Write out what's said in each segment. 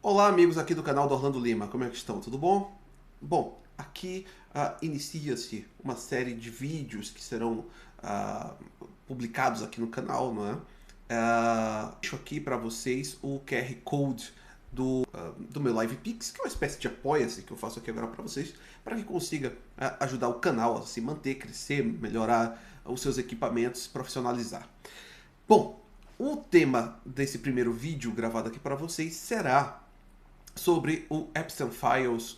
Olá, amigos aqui do canal do Orlando Lima, como é que estão? Tudo bom? Bom, aqui inicia-se uma série de vídeos que serão publicados aqui no canal, não é? Deixo aqui para vocês o QR Code do meu LivePix, que é uma espécie de apoia-se que eu faço aqui agora para vocês, para que consiga ajudar o canal a se manter, crescer, melhorar os seus equipamentos, profissionalizar. Bom, o tema desse primeiro vídeo gravado aqui para vocês será sobre o Epstein Files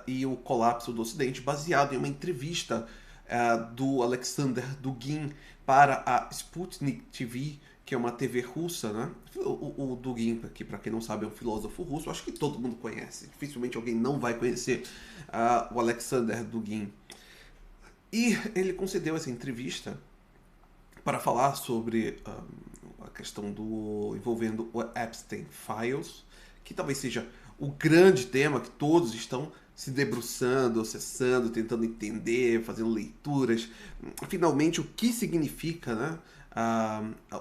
e o colapso do Ocidente, baseado em uma entrevista do Alexander Dugin para a Sputnik TV, que é uma TV russa, né? O Dugin, aqui, para quem não sabe, é um filósofo russo, acho que todo mundo conhece, dificilmente alguém não vai conhecer o Alexander Dugin. E ele concedeu essa entrevista para falar sobre a questão envolvendo o Epstein Files, que talvez seja o grande tema que todos estão se debruçando, acessando, tentando entender, fazendo leituras. Finalmente, o que significa, né,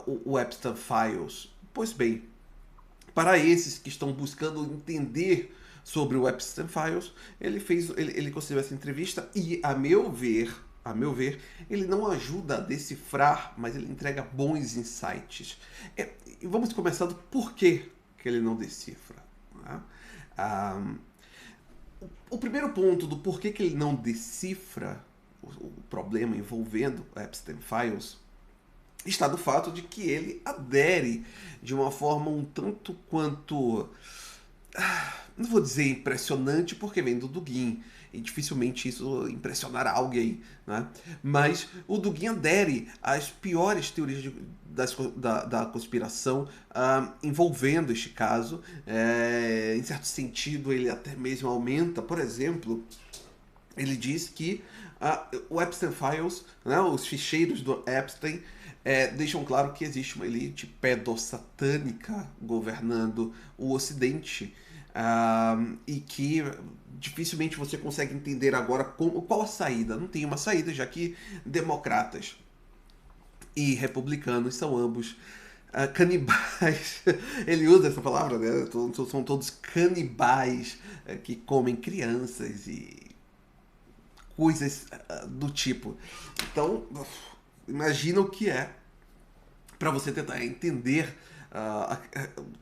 o Epstein Files? Pois bem, para esses que estão buscando entender sobre o Epstein Files, ele concedeu essa entrevista e, a meu ver, ele não ajuda a decifrar, mas ele entrega bons insights. E vamos começar do porquê que ele não decifra. Né? O primeiro ponto do porquê que ele não decifra o problema envolvendo Epstein Files está do fato de que ele adere de uma forma um tanto quanto, não vou dizer impressionante, porque vem do Dugin, e dificilmente isso impressionará alguém, né? Mas o Dugin adere às piores teorias da conspiração envolvendo este caso. Em certo sentido, ele até mesmo aumenta, por exemplo, ele diz que o Epstein Files, né, os ficheiros do Epstein, deixam claro que existe uma elite pedossatânica governando o Ocidente, e que dificilmente você consegue entender agora qual a saída. Não tem uma saída, já que democratas e republicanos são ambos canibais. Ele usa essa palavra, né? São todos canibais que comem crianças e coisas do tipo. Então, imagina o que é para você tentar entender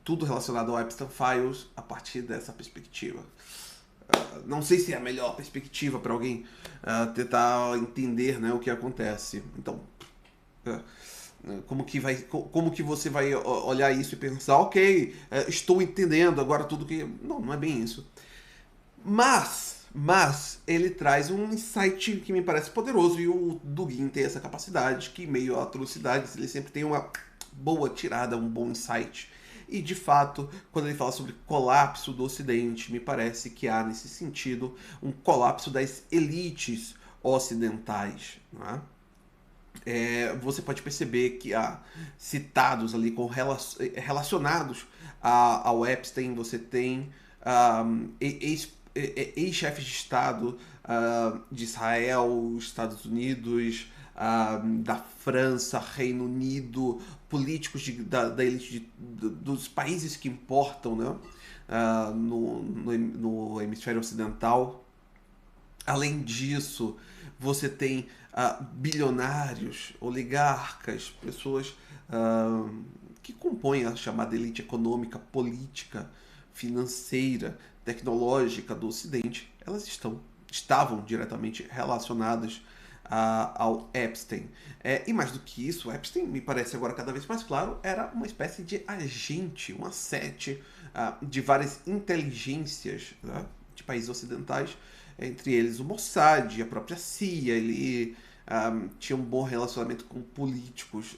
tudo relacionado ao Epstein Files a partir dessa perspectiva. Não sei se é a melhor perspectiva para alguém tentar entender, né, o que acontece. Então, como que você vai olhar isso e pensar, ok, estou entendendo agora tudo que... Não é bem isso. Mas ele traz um insight que me parece poderoso, e o Dugin tem essa capacidade, que meio a atrocidades ele sempre tem uma boa tirada, um bom insight. E de fato, quando ele fala sobre colapso do Ocidente, me parece que há nesse sentido um colapso das elites ocidentais, não é? Você pode perceber que há citados ali relacionados ao Epstein, você tem ex-chefes de Estado de Israel, Estados Unidos, da França, Reino Unido, políticos da elite dos países que importam, né, no hemisfério ocidental. Além disso, você tem bilionários, oligarcas, pessoas que compõem a chamada elite econômica, política, financeira, tecnológica do Ocidente. Elas estavam diretamente relacionadas ao Epstein. E mais do que isso, o Epstein, me parece agora cada vez mais claro, era uma espécie de agente, um asset de várias inteligências, né, de países ocidentais, entre eles o Mossad, a própria CIA. Ele tinha um bom relacionamento com políticos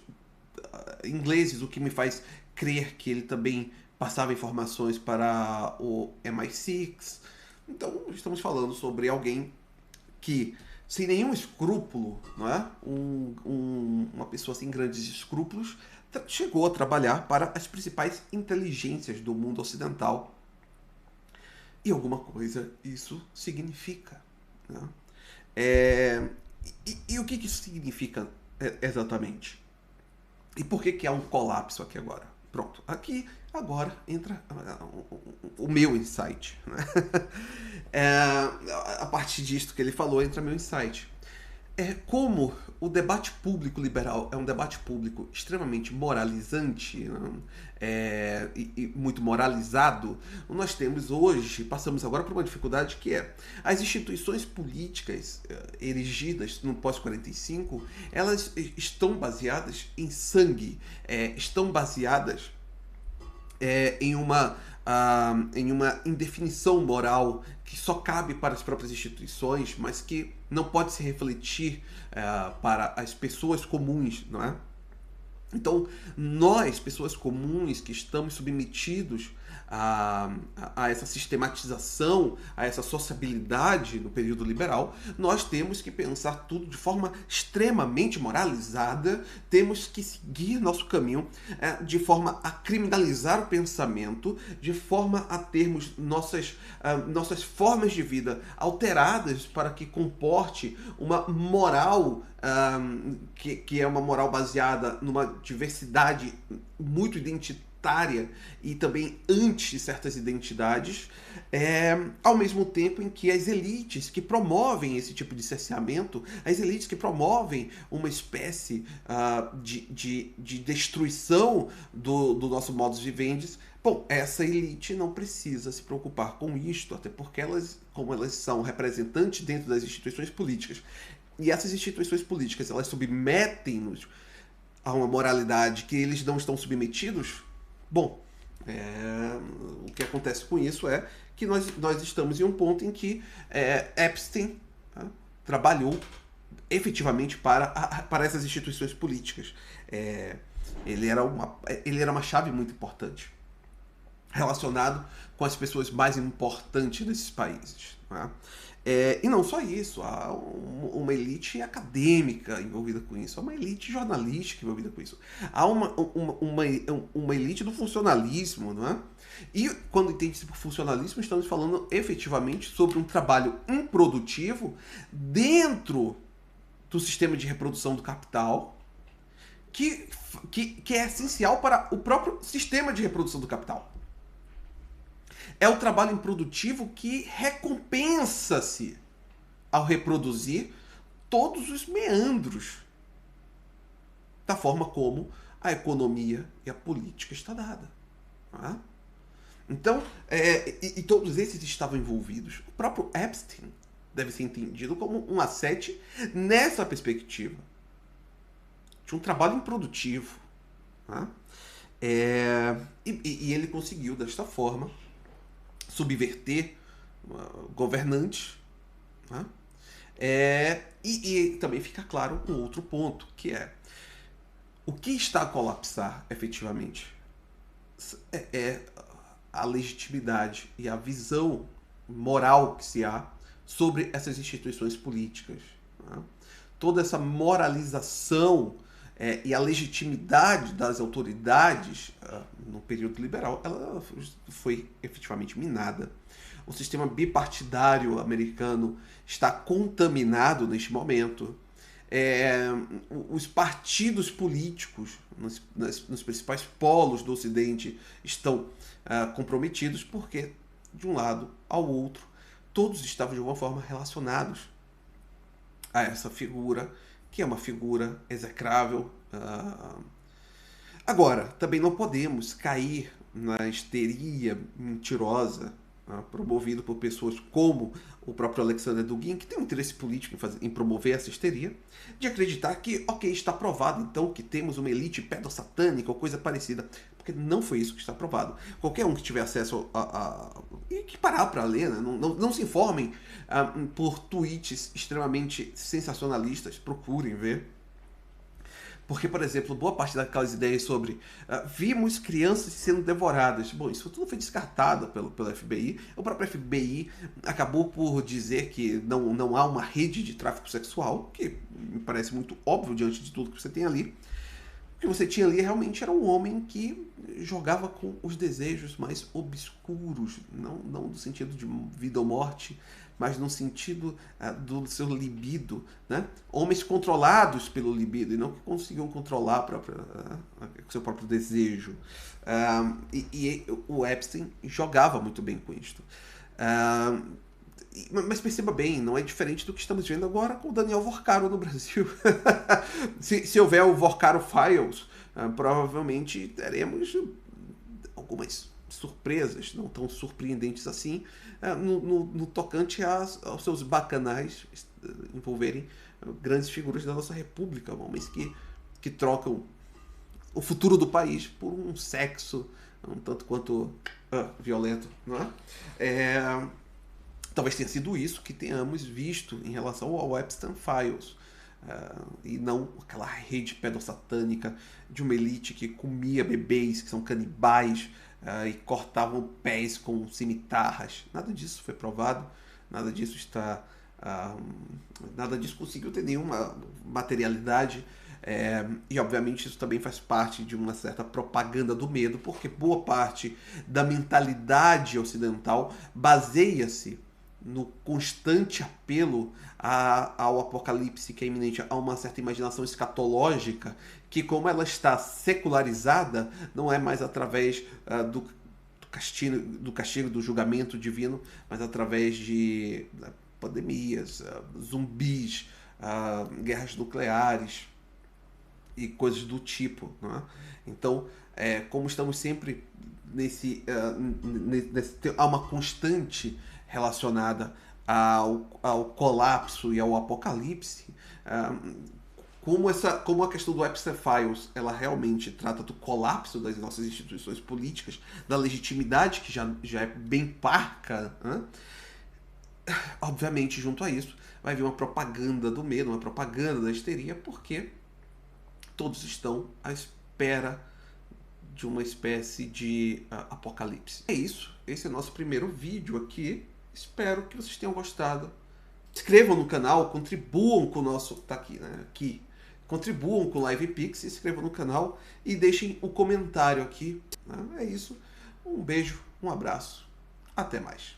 ingleses, o que me faz crer que ele também passava informações para o MI6. Então, estamos falando sobre alguém que, sem nenhum escrúpulo, não é? Uma pessoa sem grandes escrúpulos, chegou a trabalhar para as principais inteligências do mundo ocidental. E alguma coisa isso significa, né? E o que isso significa exatamente? E por que há um colapso aqui agora? Pronto, aqui agora entra o meu insight. Né? A partir disto que ele falou, entra meu insight. Como o debate público liberal é um debate público extremamente moralizante, né? E muito moralizado, nós temos hoje, passamos agora por uma dificuldade que é as instituições políticas erigidas no pós-45, elas estão baseadas em sangue, estão baseadas em uma indefinição moral que só cabe para as próprias instituições, mas que não pode se refletir para as pessoas comuns, não é? Então, nós, pessoas comuns que estamos submetidos a essa sistematização, a essa sociabilidade no período liberal, nós temos que pensar tudo de forma extremamente moralizada, temos que seguir nosso caminho de forma a criminalizar o pensamento, de forma a termos nossas formas de vida alteradas para que comporte uma moral que é uma moral baseada numa diversidade muito identitária e também anti certas identidades, ao mesmo tempo em que as elites que promovem esse tipo de cerceamento, as elites que promovem uma espécie de destruição do nosso modus vivendi, bom, essa elite não precisa se preocupar com isto, até porque como elas são representantes dentro das instituições políticas, e essas instituições políticas, elas submetem-nos a uma moralidade que eles não estão submetidos, bom, o que acontece com isso é que nós estamos em um ponto em que Epstein trabalhou efetivamente para essas instituições políticas. Ele era uma chave muito importante, relacionado com as pessoas mais importantes desses países. Né? E não só isso, há uma elite acadêmica envolvida com isso, há uma elite jornalística envolvida com isso, há uma elite do funcionalismo, não é? E quando entende-se por funcionalismo, estamos falando efetivamente sobre um trabalho improdutivo dentro do sistema de reprodução do capital, que é essencial para o próprio sistema de reprodução do capital. É o trabalho improdutivo que recompensa-se ao reproduzir todos os meandros da forma como a economia e a política está dada. Tá? Então, e todos esses estavam envolvidos. O próprio Epstein deve ser entendido como um asset nessa perspectiva de um trabalho improdutivo. Tá? E ele conseguiu, desta forma, subverter governantes. Né? E também fica claro um outro ponto, que é o que está a colapsar efetivamente é a legitimidade e a visão moral que se há sobre essas instituições políticas. Né? Toda essa moralização e a legitimidade das autoridades no período liberal, ela foi efetivamente minada. O sistema bipartidário americano está contaminado neste momento. Os partidos políticos nos principais polos do Ocidente estão comprometidos porque, de um lado ao outro, todos estavam de alguma forma relacionados a essa figura, que é uma figura execrável. Agora, também não podemos cair na histeria mentirosa promovido por pessoas como o próprio Alexander Dugin, que tem um interesse político em promover essa histeria, de acreditar que, ok, está provado então que temos uma elite pedossatânica ou coisa parecida, porque não foi isso que está provado. Qualquer um que tiver acesso e que parar para ler, né? Não se informem por tweets extremamente sensacionalistas, procurem ver. Porque, por exemplo, boa parte daquelas ideias sobre vimos crianças sendo devoradas. Bom, isso tudo foi descartado pelo FBI. O próprio FBI acabou por dizer que não há uma rede de tráfico sexual, que me parece muito óbvio diante de tudo que você tem ali. O que você tinha ali realmente era um homem que jogava com os desejos mais obscuros, não no sentido de vida ou morte, mas no sentido do seu libido, né? Homens controlados pelo libido e não que conseguiam controlar o seu próprio desejo. E o Epstein jogava muito bem com isto. Ah, mas perceba bem, não é diferente do que estamos vendo agora com o Daniel Vorcaro no Brasil. se houver o Vorcaro Files, provavelmente teremos algumas surpresas, não tão surpreendentes assim, no tocante aos seus bacanais envolverem grandes figuras da nossa república, homens que trocam o futuro do país por um sexo um tanto quanto violento, não é? Talvez tenha sido isso que tenhamos visto em relação ao Epstein Files. E não aquela rede pedossatânica de uma elite que comia bebês, que são canibais, e cortavam pés com cimitarras. Nada disso foi provado, nada disso está. Nada disso conseguiu ter nenhuma materialidade. E obviamente isso também faz parte de uma certa propaganda do medo, porque boa parte da mentalidade ocidental baseia-se no constante apelo ao apocalipse que é iminente, a uma certa imaginação escatológica, que como ela está secularizada, não é mais através do castigo, do julgamento divino, mas através de pandemias, zumbis, guerras nucleares e coisas do tipo. Não é? Então, como estamos sempre há uma constante relacionada ao colapso e ao apocalipse, como a questão do Epstein Files ela realmente trata do colapso das nossas instituições políticas, da legitimidade que já é bem parca, né? Obviamente, junto a isso, vai vir uma propaganda do medo, uma propaganda da histeria, porque todos estão à espera de uma espécie de apocalipse. É isso. Esse é o nosso primeiro vídeo aqui. Espero que vocês tenham gostado. Se inscrevam no canal, contribuam com o nosso... Tá aqui, né? Aqui. Contribuam com o LivePix, se inscrevam no canal e deixem o comentário aqui. Né? É isso. Um beijo, um abraço. Até mais.